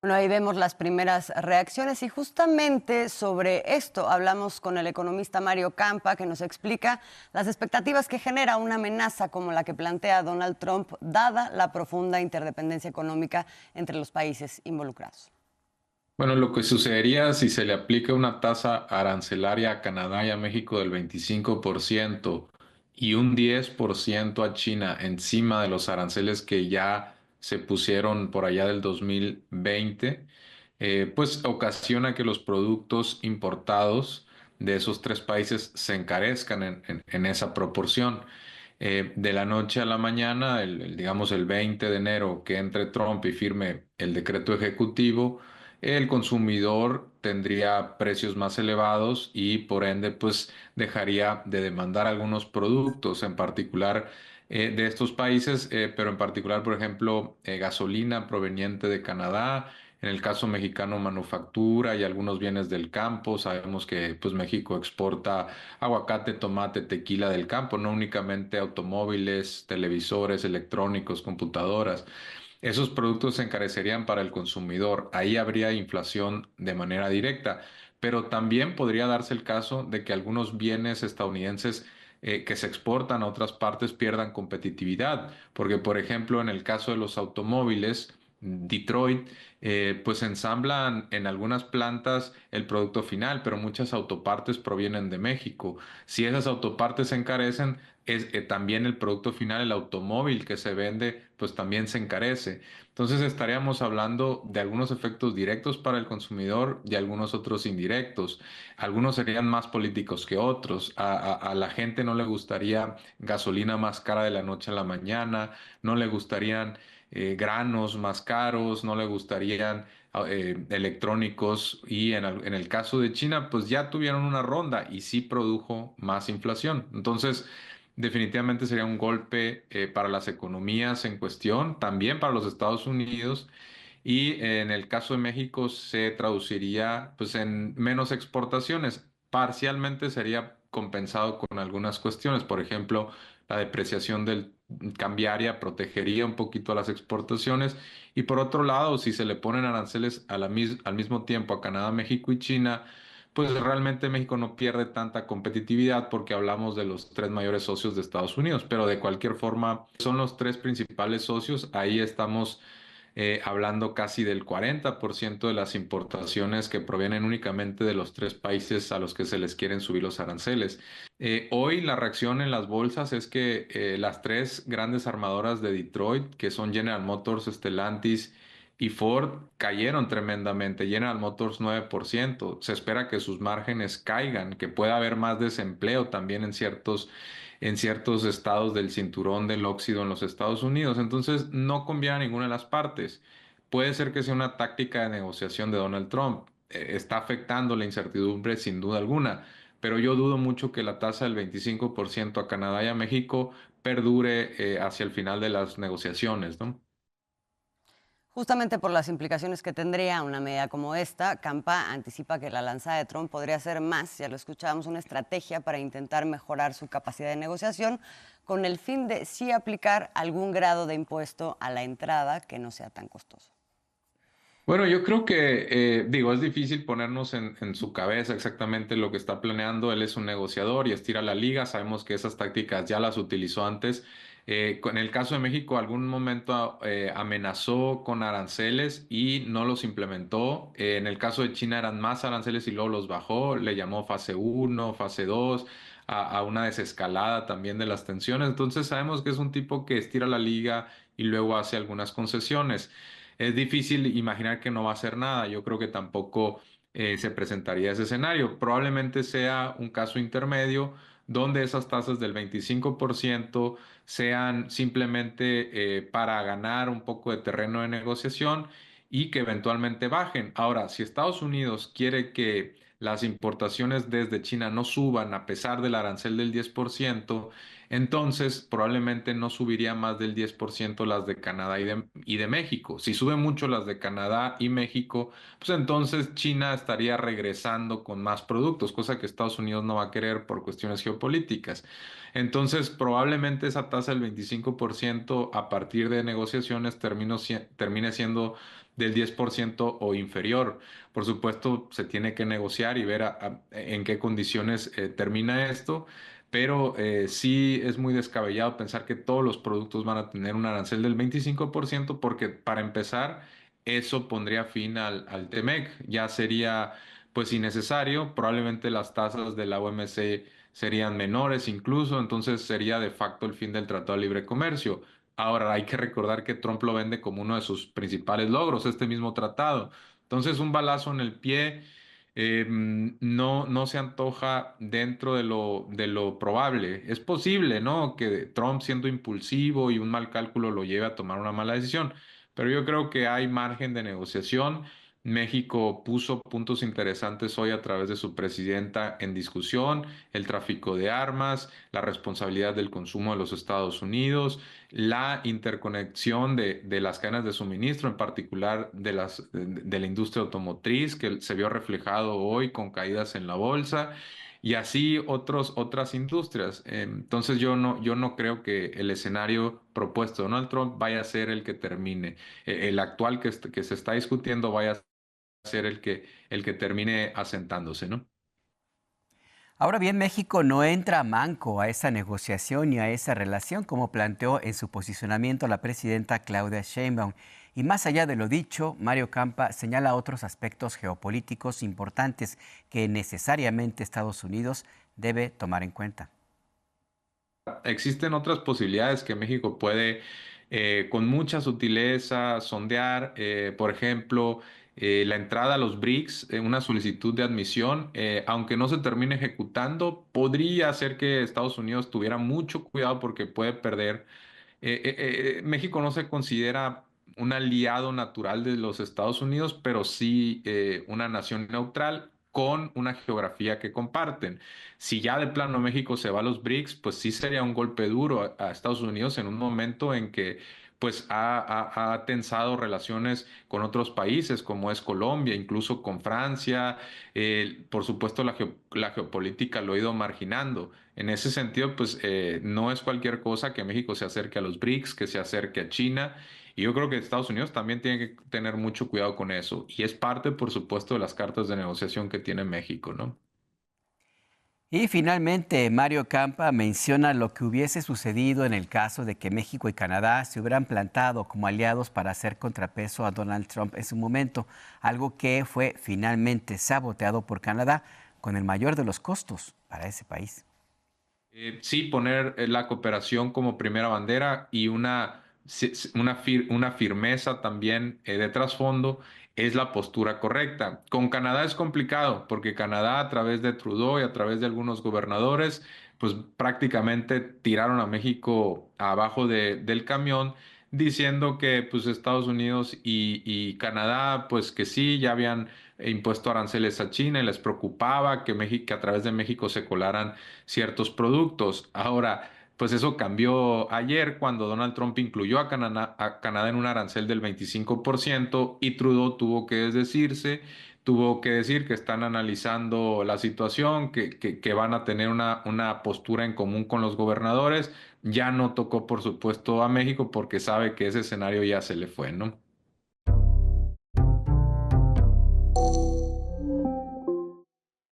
Bueno, ahí vemos las primeras reacciones y justamente sobre esto hablamos con el economista Mario Campa, que nos explica las expectativas que genera una amenaza como la que plantea Donald Trump, dada la profunda interdependencia económica entre los países involucrados. Bueno, lo que sucedería si se le aplica una tasa arancelaria a Canadá y a México del 25% y un 10% a China encima de los aranceles que ya se pusieron por allá del 2020, pues ocasiona que los productos importados de esos tres países se encarezcan en esa proporción. De la noche a la mañana, digamos el 20 de enero, que entre Trump y firme el decreto ejecutivo, el consumidor tendría precios más elevados y por ende pues dejaría de demandar algunos productos, en particular de estos países, pero en particular, por ejemplo, gasolina proveniente de Canadá. En el caso mexicano, manufactura y algunos bienes del campo. Sabemos que pues México exporta aguacate, tomate, tequila del campo, no únicamente automóviles, televisores, electrónicos, computadoras. Esos productos se encarecerían para el consumidor. Ahí habría inflación de manera directa, pero también podría darse el caso de que algunos bienes estadounidenses que se exportan a otras partes pierdan competitividad, porque por ejemplo en el caso de los automóviles, Detroit, pues ensamblan en algunas plantas el producto final, pero muchas autopartes provienen de México. Si esas autopartes se encarecen, también el producto final, el automóvil que se vende, pues también se encarece. Entonces estaríamos hablando de algunos efectos directos para el consumidor y algunos otros indirectos. Algunos serían más políticos que otros. A la gente no le gustaría gasolina más cara de la noche a la mañana, no le gustarían granos más caros, no le gustarían electrónicos y en el caso de China, pues ya tuvieron una ronda y sí produjo más inflación. Entonces, definitivamente sería un golpe para las economías en cuestión, también para los Estados Unidos. Y en el caso de México se traduciría pues en menos exportaciones. Parcialmente sería compensado con algunas cuestiones. Por ejemplo, la depreciación del cambiaria protegería un poquito a las exportaciones. Y por otro lado, si se le ponen aranceles al mismo tiempo a Canadá, México y China, pues realmente México no pierde tanta competitividad porque hablamos de los tres mayores socios de Estados Unidos, pero de cualquier forma son los tres principales socios. Ahí estamos hablando casi del 40% de las importaciones que provienen únicamente de los tres países a los que se les quieren subir los aranceles. Hoy la reacción en las bolsas es que las tres grandes armadoras de Detroit, que son General Motors, Stellantis y Ford, cayeron tremendamente. General Motors 9%. Se espera que sus márgenes caigan, que pueda haber más desempleo también en ciertos estados del cinturón del óxido en los Estados Unidos. Entonces, no conviene a ninguna de las partes. Puede ser que sea una táctica de negociación de Donald Trump. Está afectando la incertidumbre sin duda alguna, pero yo dudo mucho que la tasa del 25% a Canadá y a México perdure hacia el final de las negociaciones, ¿no? Justamente por las implicaciones que tendría una medida como esta, Campa anticipa que la lanzada de Trump podría ser más, ya lo escuchábamos, una estrategia para intentar mejorar su capacidad de negociación con el fin de sí aplicar algún grado de impuesto a la entrada que no sea tan costoso. Bueno, yo creo que, digo, es difícil ponernos en su cabeza exactamente lo que está planeando. Él es un negociador y estira la liga. Sabemos que esas tácticas ya las utilizó antes. En el caso de México, algún momento amenazó con aranceles y no los implementó. En el caso de China eran más aranceles y luego los bajó. Le llamó fase uno, fase 2, a una desescalada también de las tensiones. Entonces sabemos que es un tipo que estira la liga y luego hace algunas concesiones. Es difícil imaginar que no va a hacer nada. Yo creo que tampoco se presentaría ese escenario. Probablemente sea un caso intermedio donde esas tasas del 25% sean simplemente para ganar un poco de terreno de negociación y que eventualmente bajen. Ahora, si Estados Unidos quiere que las importaciones desde China no suban a pesar del arancel del 10%, Entonces, probablemente no subiría más del 10% las de Canadá y de México. Si sube mucho las de Canadá y México, pues entonces China estaría regresando con más productos, cosa que Estados Unidos no va a querer por cuestiones geopolíticas. Entonces, probablemente esa tasa del 25% a partir de negociaciones termine siendo del 10% o inferior. Por supuesto, se tiene que negociar y ver en qué condiciones termina esto, pero sí es muy descabellado pensar que todos los productos van a tener un arancel del 25% porque para empezar, eso pondría fin al TEMEC. Ya sería pues innecesario, probablemente las tasas de la OMC serían menores incluso, entonces sería de facto el fin del Tratado de Libre Comercio. Ahora, hay que recordar que Trump lo vende como uno de sus principales logros, este mismo tratado. Entonces, un balazo en el pie no se antoja dentro de lo probable. Es posible, ¿no? Que Trump, siendo impulsivo y un mal cálculo, lo lleve a tomar una mala decisión, pero yo creo que hay margen de negociación. México puso puntos interesantes hoy a través de su presidenta en discusión: el tráfico de armas, la responsabilidad del consumo de los Estados Unidos, la interconexión de las cadenas de suministro, en particular de la industria automotriz, que se vio reflejado hoy con caídas en la bolsa, y así otras industrias. Entonces yo no creo que el escenario propuesto de Donald Trump vaya a ser el que termine. El actual que se está discutiendo vaya a ser el que termine asentándose, ¿no? Ahora bien, México no entra manco a esa negociación ni a esa relación, como planteó en su posicionamiento la presidenta Claudia Sheinbaum. Y más allá de lo dicho, Mario Campa señala otros aspectos geopolíticos importantes que necesariamente Estados Unidos debe tomar en cuenta. Existen otras posibilidades que México puede, con mucha sutileza, sondear. Por ejemplo, la entrada a los BRICS, una solicitud de admisión, aunque no se termine ejecutando, podría hacer que Estados Unidos tuviera mucho cuidado porque puede perder. México no se considera un aliado natural de los Estados Unidos, pero sí una nación neutral con una geografía que comparten. Si ya de plano México se va a los BRICS, pues sí sería un golpe duro a Estados Unidos en un momento en que pues ha tensado relaciones con otros países como es Colombia, incluso con Francia. Por supuesto, la geopolítica lo ha ido marginando. En ese sentido, pues no es cualquier cosa que México se acerque a los BRICS, que se acerque a China. Y yo creo que Estados Unidos también tiene que tener mucho cuidado con eso. Y es parte, por supuesto, de las cartas de negociación que tiene México, ¿no? Y finalmente, Mario Campa menciona lo que hubiese sucedido en el caso de que México y Canadá se hubieran plantado como aliados para hacer contrapeso a Donald Trump en su momento, algo que fue finalmente saboteado por Canadá con el mayor de los costos para ese país. Sí, poner la cooperación como primera bandera y una firmeza también de trasfondo es la postura correcta. Con Canadá es complicado porque Canadá, a través de Trudeau y a través de algunos gobernadores, pues prácticamente tiraron a México abajo del camión, diciendo que pues Estados Unidos y Canadá pues que sí, ya habían impuesto aranceles a China y les preocupaba que México, que a través de México se colaran ciertos productos. Ahora, pues eso cambió ayer cuando Donald Trump incluyó a Canadá en un arancel del 25% y Trudeau tuvo que decir que están analizando la situación, que van a tener una postura en común con los gobernadores. Ya no tocó, por supuesto, a México porque sabe que ese escenario ya se le fue, ¿no?